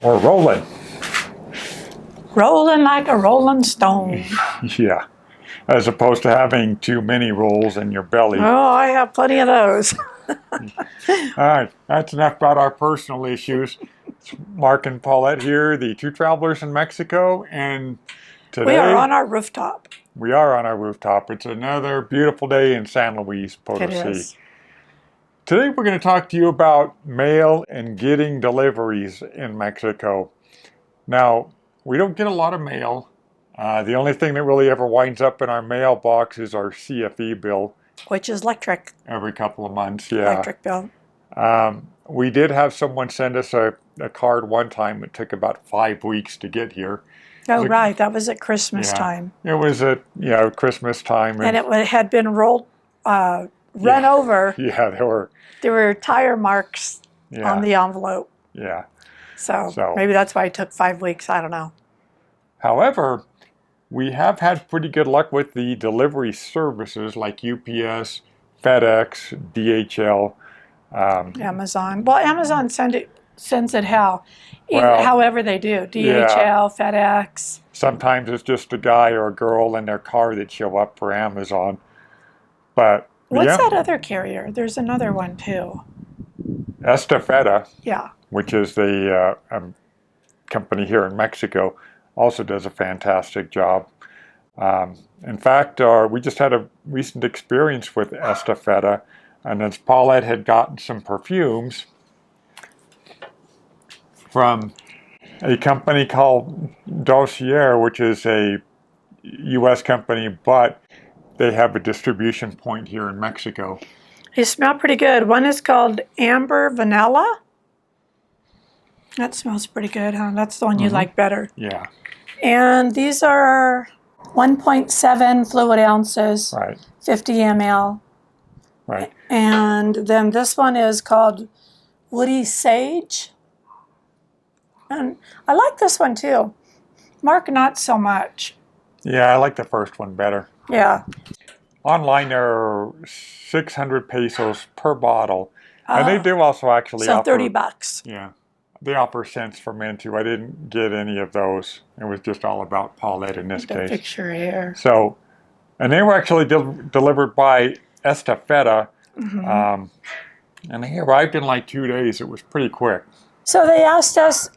Or rolling. Rolling like a rolling stone. Yeah. As opposed to having too many rolls in your belly. Oh, I have plenty of those. All right, that's enough about our personal issues. It's Mark and Paulette here, the two travelers in Mexico, and today We are on our rooftop. we are on our rooftop. It's another beautiful day in San Luis Potosí. It is. Today we're going to talk to you about mail and getting deliveries in Mexico. Now, we don't get a lot of mail. The only thing that really ever winds up in our mailbox is our CFE bill. Which is electric. Every couple of months, yeah. Electric bill. We did have someone send us a card one time. It took about 5 weeks to get here. Oh, right. That was at Christmas time. It was at Christmas time. And it had been run over. Yeah, There were tire marks on the envelope. Yeah. So maybe that's why it took 5 weeks. I don't know. However, we have had pretty good luck with the delivery services like UPS, FedEx, DHL. Amazon. Well, Amazon sends it however they do. DHL, FedEx. Sometimes it's just a guy or a girl in their car that show up for Amazon. But what's that other carrier? There's another one too. Estafeta, which is the company here in Mexico, also does a fantastic job. In fact, we just had a recent experience with Estafeta, and as Paulette had gotten some perfumes from a company called Dossier, which is a U.S. company, but they have a distribution point here in Mexico. They smell pretty good. One is called Amber Vanilla. That smells pretty good, huh? That's the one you like better. Yeah. And these are 1.7 fluid ounces, 50 ml. Right. And then this one is called Woody Sage. And I like this one too. Mark, not so much. Yeah, I like the first one better. Yeah. Online, there are 600 pesos per bottle. And they do also actually offer... So $30. Yeah. They offer cents for men too. I didn't get any of those. It was just all about Paulette in this case. Picture here. So, and they were actually delivered by Estafeta. And they arrived in like 2 days. It was pretty quick. So they asked us,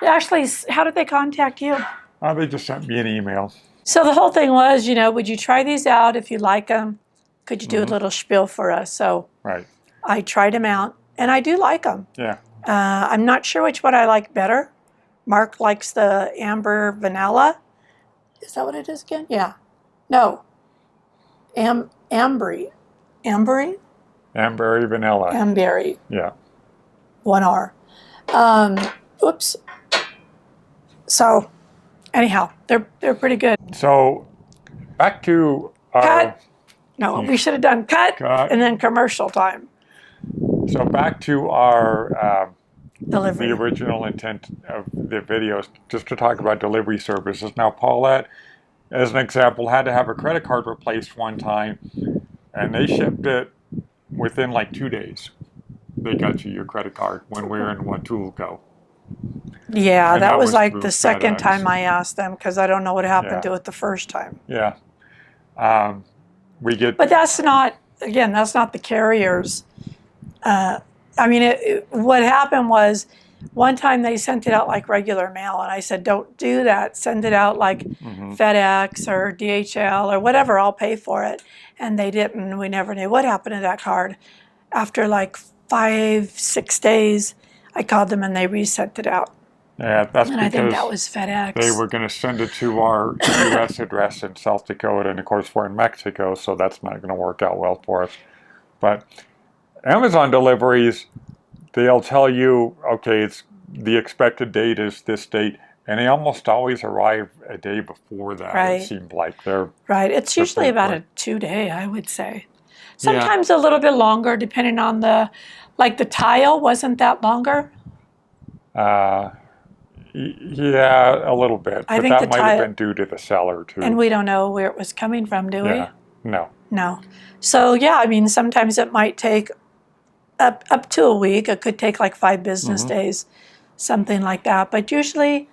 actually, how did they contact you? They just sent me an email. So the whole thing was, would you try these out if you like them? Could you do a little spiel for us? So I tried them out, and I do like them. Yeah. I'm not sure which one I like better. Mark likes the Amber Vanilla. Is that what it is again? Yeah. No. Ambery. Ambery? Ambery Vanilla. Ambery. Yeah. 1 R. Oops. So, anyhow, they're pretty good. So, back to our... Cut. No, we should have done cut and then commercial time. So back to our delivery. The original intent of the videos, just to talk about delivery services. Now, Paulette, as an example, had to have her credit card replaced one time, and they shipped it within like 2 days. They got you your credit card when we were in Huatulco. Yeah, that was like the second time I asked them, because I don't know what happened to it the first time. Yeah. But that's not, again, that's not the carriers. I mean, what happened was one time they sent it out like regular mail, and I said, don't do that. Send it out like FedEx or DHL or whatever. I'll pay for it. And they didn't. We never knew what happened to that card. After like 5-6 days, I called them and they resent it out. Yeah, that's and I think that was FedEx. They were going to send it to our U.S. address in South Dakota, and of course we're in Mexico, so that's not going to work out well for us. But Amazon deliveries, they'll tell you, okay, it's the expected date is this date, and they almost always arrive a day before that. It seemed like they're It's usually about a 2-day, I would say. Sometimes a little bit longer, depending on the tile. Wasn't that longer? Yeah, a little bit. But that might have been due to the seller, too. And we don't know where it was coming from, do we? No. No. So, yeah, I mean, sometimes it might take up to a week. It could take like 5 business days. something like that. But usually,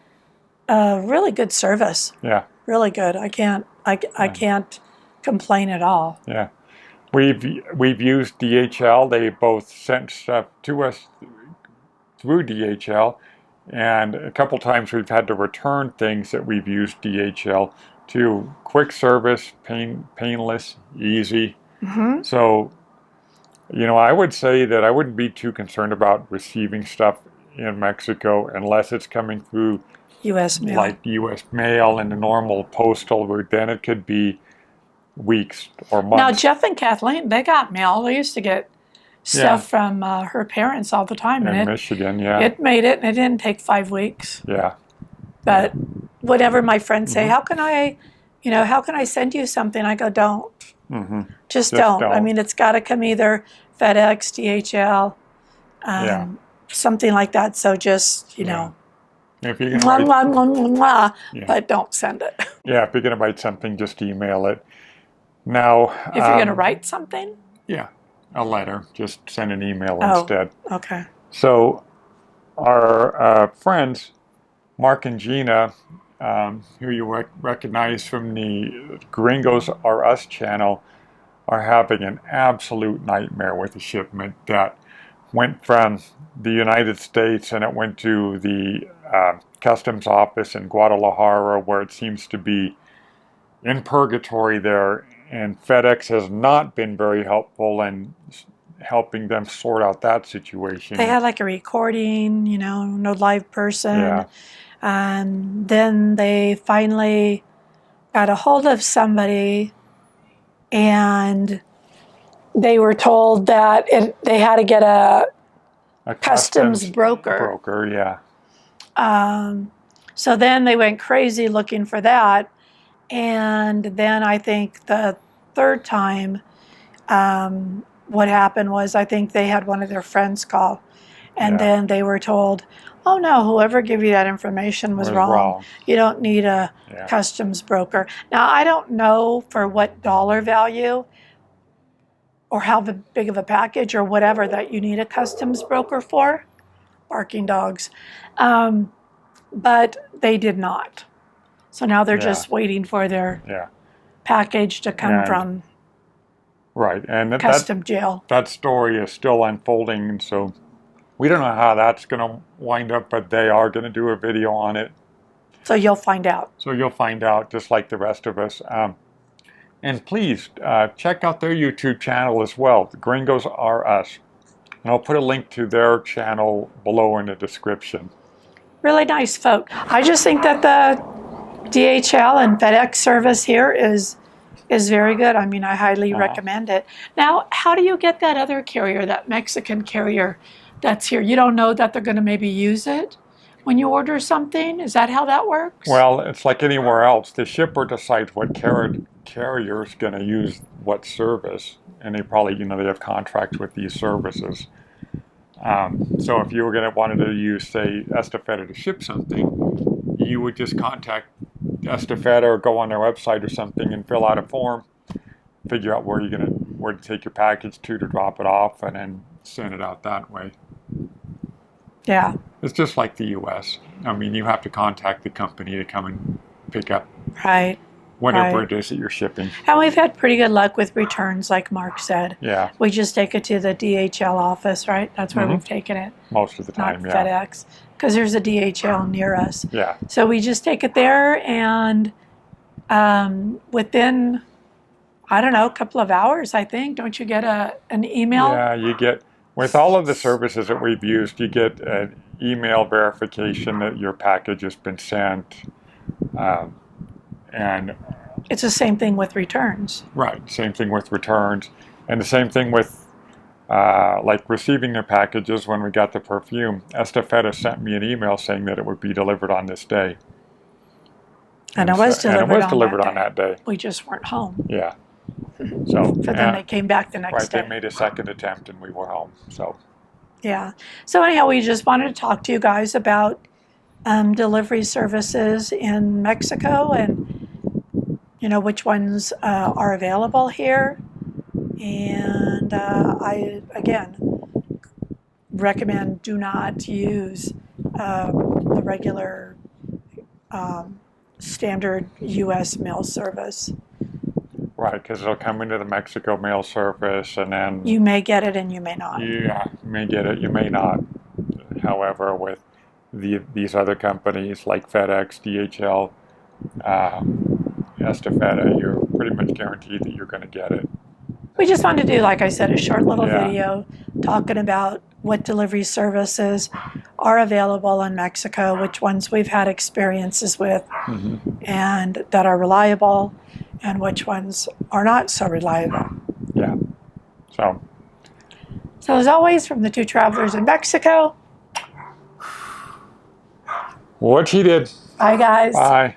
really good service. Yeah. Really good. I can't complain at all. Yeah. We've used DHL. They both sent stuff to us through DHL, and a couple times we've had to return things that we've used DHL to. Quick service, painless, easy. Mm-hmm. So, I would say that I wouldn't be too concerned about receiving stuff in Mexico unless it's coming through U.S. mail. like U.S. mail and the normal postal route. Then it could be weeks or months. Now, Jeff and Kathleen, they got mail. They used to get stuff from her parents all the time. In And Michigan, yeah. it made it, and it didn't take 5 weeks. Yeah. But whatever my friends say, how can I send you something? I go, don't. Mm-hmm. Just don't. I mean, it's got to come either FedEx, DHL, something like that. So just, If you can but don't send it. Yeah, if you're going to write something, just email it. Now, If you're going to write something? Yeah, a letter. Just send an email instead. Okay. So our friends, Mark and Gina, who you recognize from the Gringosrus channel, are having an absolute nightmare with a shipment that went from the United States and it went to the customs office in Guadalajara, where it seems to be in purgatory there, and FedEx has not been very helpful in helping them sort out that situation. They had like a recording, no live person. Yeah. And then they finally got a hold of somebody, and they were told that they had to get a customs broker. Broker, yeah. So then they went crazy looking for that. And then I think the third time, what happened was I think they had one of their friends call. And then they were told, oh no, whoever gave you that information was wrong. You don't need a customs broker. Now, I don't know for what dollar value or how big of a package or whatever that you need a customs broker for. Barking dogs. But they did not. So now they're just waiting for their package to come from custom jail. That story is still unfolding, and so we don't know how that's going to wind up, but they are going to do a video on it. So you'll find out. So you'll find out, just like the rest of us. And please check out their YouTube channel as well, the Gringosrus. And I'll put a link to their channel below in the description. Really nice folk. I just think that the DHL and FedEx service here is very good. I mean, I highly recommend it. Now, how do you get that other carrier, that Mexican carrier that's here? You don't know that they're going to maybe use it when you order something? Is that how that works? Well, it's like anywhere else. The shipper decides what carrier is going to use what service, and they probably, they have contracts with these services. So if you were going to wanted to use, say, Estafeta to ship something, you would just contact Estafeta or go on their website or something and fill out a form, figure out where to take your package to drop it off, and then send it out that way. Yeah. It's just like the U.S. I mean, you have to contact the company to come and pick up whatever it is that you're shipping. And we've had pretty good luck with returns, like Mark said. Yeah. We just take it to the DHL office, right? That's where we've taken it. Most of the time, not FedEx, because there's a DHL near us. Yeah. So we just take it there, and within, I don't know, a couple of hours, I think, don't you get an email? Yeah, you get, with all of the services that we've used, you get an email verification that your package has been sent. And it's the same thing with returns. Right, same thing with returns. And the same thing with like receiving the packages. When we got the perfume, Estafeta sent me an email saying that it would be delivered on this day. And it was delivered on that day. We just weren't home. Yeah. So then they came back the next day. Right, they made a second attempt and we were home. So. Yeah. So anyhow, we just wanted to talk to you guys about delivery services in Mexico, and which ones are available here. And I again recommend do not use the regular standard U.S. mail service. Right, because it'll come into the Mexico mail service, and then You may get it and you may not. yeah, you may get it, you may not. However, with these other companies like FedEx, DHL, Estafeta, you're pretty much guaranteed that you're going to get it. We just wanted to do, like I said, a short little Yeah. video talking about what delivery services are available in Mexico, which ones we've had experiences with and that are reliable, and which ones are not so reliable. Yeah. So as always, from the two travelers in Mexico, what she did. bye guys. Bye.